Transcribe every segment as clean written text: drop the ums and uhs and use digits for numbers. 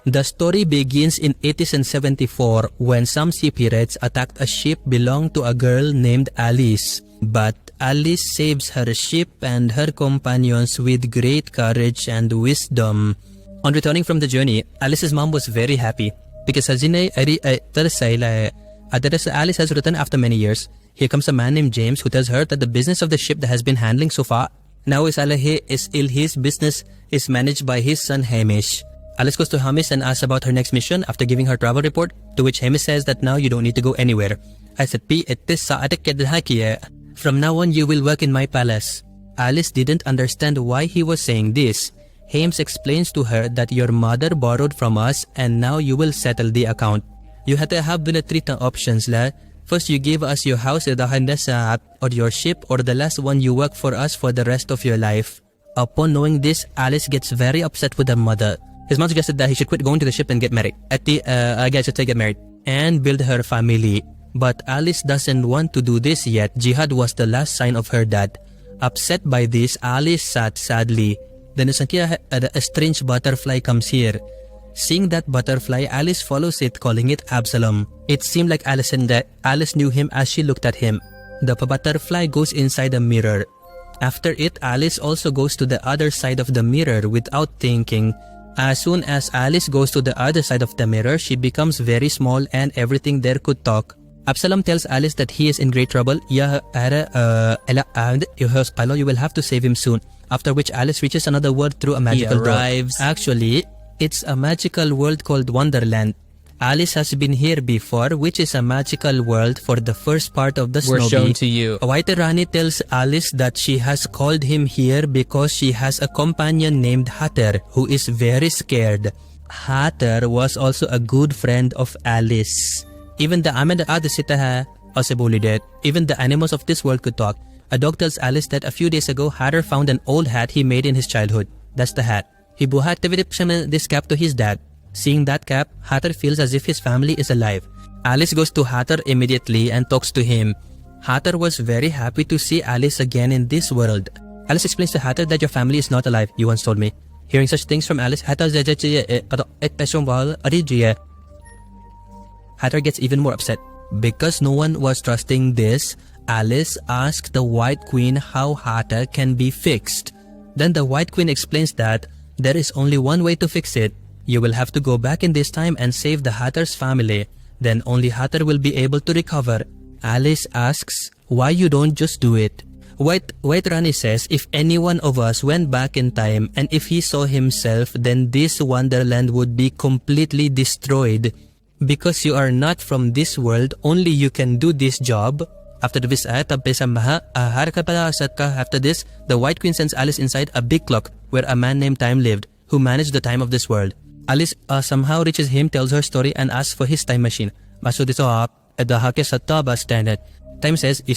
The story begins in 1874 when some sea pirates attacked a ship belonging to a girl named Alice. But Alice saves her ship and her companions with great courage and wisdom. On returning from the journey, Alice's mom was very happy because Alice has returned after many years. Here comes a man named James who tells her that the business of the ship that has been handling so far now is his business is managed by his son Hamish. Alice goes to Hamish and asks about her next mission after giving her travel report, to which Hamish says that now you don't need to go anywhere. I said, from now on you will work in my palace. Alice didn't understand why he was saying this. Hamish explains to her that your mother borrowed from us and now you will settle the account. You had to have the three options la. First, you give us your house or your ship, or the last one you work for us for the rest of your life. Upon knowing this, Alice gets very upset with her mother. His mom suggested that he should quit going to the ship and get married. Get married and build her family. But Alice doesn't want to do this yet. Jihad was the last sign of her dad. Upset by this, Alice sat sadly. Then a strange butterfly comes here. Seeing that butterfly, Alice follows it, calling it Absalom. It seemed like Alice knew him as she looked at him. The butterfly goes inside a mirror. After it, Alice also goes to the other side of the mirror without thinking. As soon as Alice goes to the other side of the mirror, she becomes very small and everything there could talk. Absalom tells Alice that he is in great trouble. You will have to save him soon. After which Alice reaches another world through a magical door. Actually, it's a magical world called Wonderland. Alice has been here before, which is a magical world for the first part of the We're Snowbee. shown to you. White Rani tells Alice that she has called him here because she has a companion named Hatter who is very scared. Hatter was also a good friend of Alice. Even the animals of this world could talk. A dog tells Alice that a few days ago Hatter found an old hat he made in his childhood. That's the hat. He buhat this cap to his dad. Seeing that cap, Hatter feels as if his family is alive. Alice goes to Hatter immediately and talks to him. Hatter was very happy to see Alice again in this world. Alice explains to Hatter that your family is not alive, you once told me. Hearing such things from Alice, Hatter gets even more upset. Because no one was trusting this, Alice asked the White Queen how Hatter can be fixed. Then the White Queen explains that there is only one way to fix it. You will have to go back in this time and save the Hatter's family. Then only Hatter will be able to recover. Alice asks why you don't just do it. White Rani says if any one of us went back in time and if he saw himself, then this wonderland would be completely destroyed. Because you are not from this world, only you can do this job. After this, after this, the White Queen sends Alice inside a big clock where a man named Time lived, who managed the time of this world. Alice somehow reaches him, tells her story, and asks for his time machine. Time says, you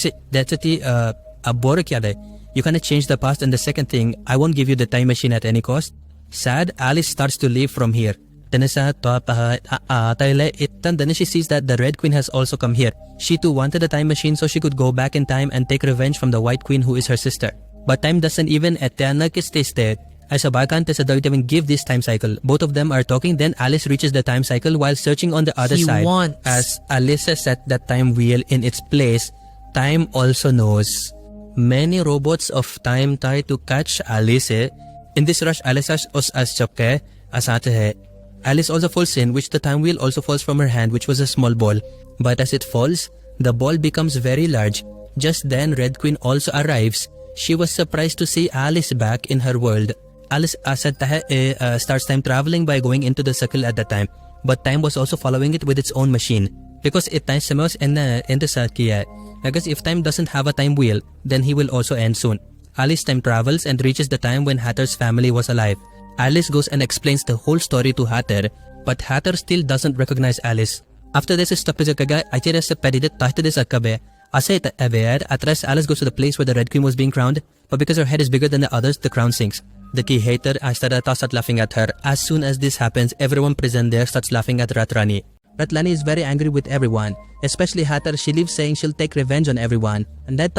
cannot change the past, and the second thing, I won't give you the time machine at any cost. Sad, Alice starts to leave from here. Then she sees that the Red Queen has also come here. She too wanted a time machine so she could go back in time and take revenge from the White Queen who is her sister. But time doesn't even even give this time cycle. Both of them are talking, then Alice reaches the time cycle while searching on the other side. As Alice has set that time wheel in its place, time also knows. Many robots of time try to catch Alice. In this rush, Alice Alice also falls in, which the time wheel also falls from her hand, which was a small ball. But as it falls, the ball becomes very large. Just then, Red Queen also arrives. She was surprised to see Alice back in her world. Alice starts time traveling by going into the circle at that time. But time was also following it with its own machine. Because it time summers in the circle. Because if time doesn't have a time wheel, then he will also end soon. Alice time travels and reaches the time when Hatter's family was alive. Alice goes and explains the whole story to Hatter, but Hatter still doesn't recognize Alice. After this, Alice goes to the place where the Red Queen was being crowned, but because her head is bigger than the others, the crown sinks. The key hater starts laughing at her. As soon as this happens, everyone present there starts laughing at Ratrani. Ratrani is very angry with everyone, especially Hatter. She leaves saying she'll take revenge on everyone. And that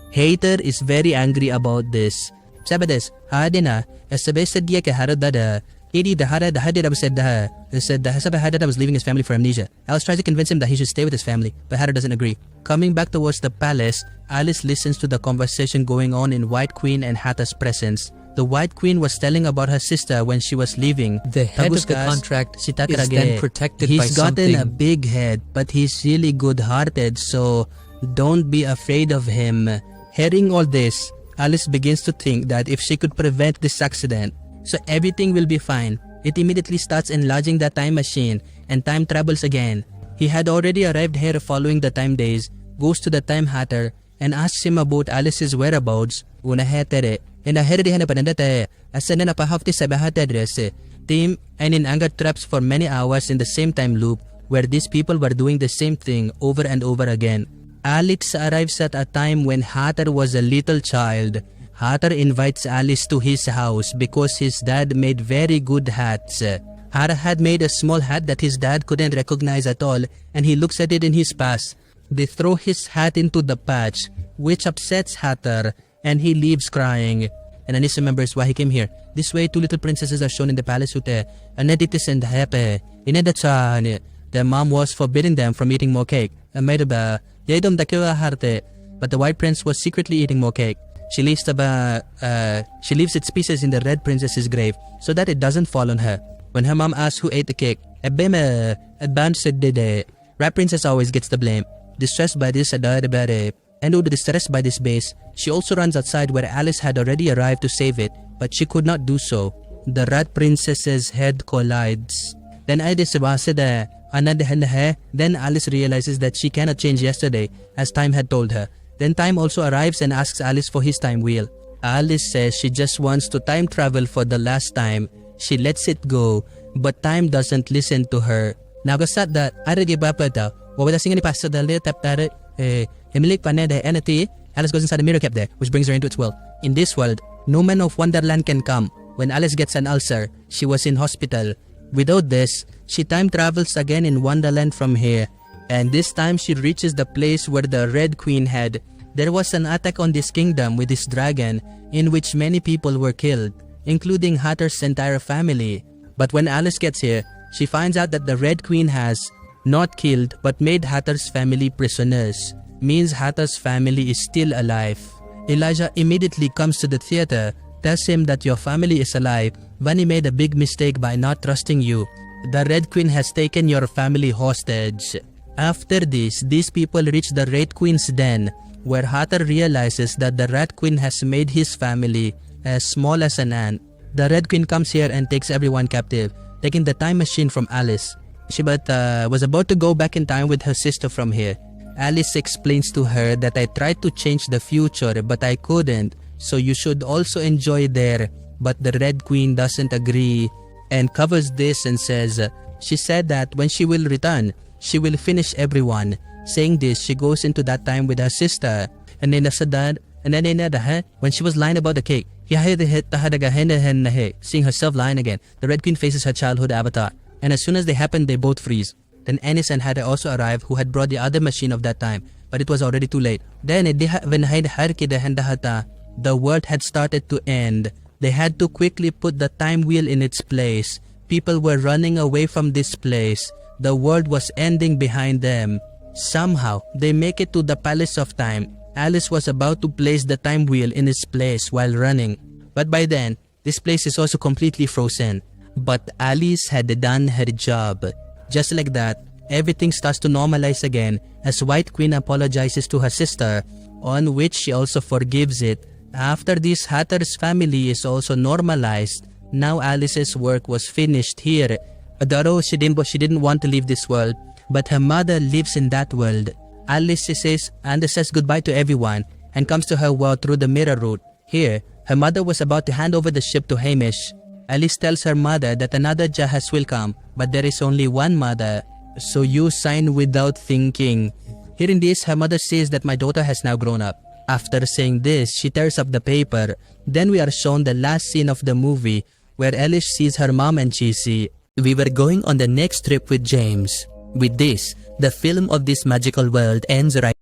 Hater is very angry about this. Sabades, hadina, as sabes dia ke harada the Hadid said the Hasaba Hadid was leaving his family for amnesia. Alice tries to convince him that he should stay with his family, but Hadid doesn't agree. Coming back towards the palace, Alice listens to the conversation going on in White Queen and Hatta's presence. The White Queen was telling about her sister when she was leaving. The head of the contract is then protected by something. He's gotten a big head, but he's really good-hearted, so don't be afraid of him. Hearing all this, Alice begins to think that if she could prevent this accident, so everything will be fine. It immediately starts enlarging the time machine and time travels again. He had already arrived here following the time days, goes to the time hatter and asks him about Alice's whereabouts. Una hetere, and a herdi panandate, as an apahafti sabahat address, team and in anger traps for many hours in the same time loop where these people were doing the same thing over and over again. Alice arrives at a time when Hatter was a little child. Hatter invites Alice to his house because his dad made very good hats. Hatter had made a small hat that his dad couldn't recognize at all, and he looks at it in his past. They throw his hat into the patch, which upsets Hatter, and he leaves crying. And Anis remembers why he came here. This way, two little princesses are shown in the palace ute. Aneditis and Hepe. Inedachan. Their mom was forbidding them from eating more cake. But the white prince was secretly eating more cake. She leaves its pieces in the red princess's grave so that it doesn't fall on her. When her mom asks who ate the cake, Rat Princess always gets the blame. Distressed by this, distressed by this base, she also runs outside where Alice had already arrived to save it, but she could not do so. The Rat Princess's head collides. Then Alice realizes that she cannot change yesterday, as time had told her. Then Time also arrives and asks Alice for his time wheel. Alice says she just wants to time travel for the last time. She lets it go, but Time doesn't listen to her. Nagasat that Alice goes inside the mirror kept there, which brings her into its world. In this world, no man of Wonderland can come. When Alice gets an ulcer, she was in hospital. Without this, she time travels again in Wonderland from here. And this time she reaches the place where the Red Queen had. There was an attack on this kingdom with this dragon in which many people were killed, including Hatter's entire family. But when Alice gets here, she finds out that the Red Queen has not killed but made Hatter's family prisoners. Means Hatter's family is still alive. Elijah immediately comes to the theater, tells him that your family is alive. Bunny made a big mistake by not trusting you. The Red Queen has taken your family hostage. After this, these people reach the Red Queen's den, where Hatter realizes that the Rat Queen has made his family as small as an ant. The Red Queen comes here and takes everyone captive, taking the time machine from Alice. She was about to go back in time with her sister from here. Alice explains to her that I tried to change the future but I couldn't, so you should also enjoy there. But the Red Queen doesn't agree and covers this and says she said that when she will return, she will finish everyone. Saying this, she goes into that time with her sister. And then when she was lying about the cake, seeing herself lying again, the Red Queen faces her childhood avatar. And as soon as they happen, they both freeze. Then Ennis and Hatter also arrive, who had brought the other machine of that time, but it was already too late. Then the world had started to end. They had to quickly put the time wheel in its place. People were running away from this place. The world was ending behind them. Somehow, they make it to the Palace of Time. Alice was about to place the time wheel in its place while running. But by then, this place is also completely frozen. But Alice had done her job. Just like that, everything starts to normalize again as White Queen apologizes to her sister, on which she also forgives it. After this, Hatter's family is also normalized. Now Alice's work was finished here. Although she didn't want to leave this world, but her mother lives in that world. Alice says goodbye to everyone and comes to her world through the mirror route. Here, her mother was about to hand over the ship to Hamish. Alice tells her mother that another Jahaz will come, but there is only one mother, so you sign without thinking. Hearing this, her mother says that my daughter has now grown up. After saying this, she tears up the paper. Then we are shown the last scene of the movie, where Alice sees her mom and Cheesy. We were going on the next trip with James. With this, the film of this magical world ends right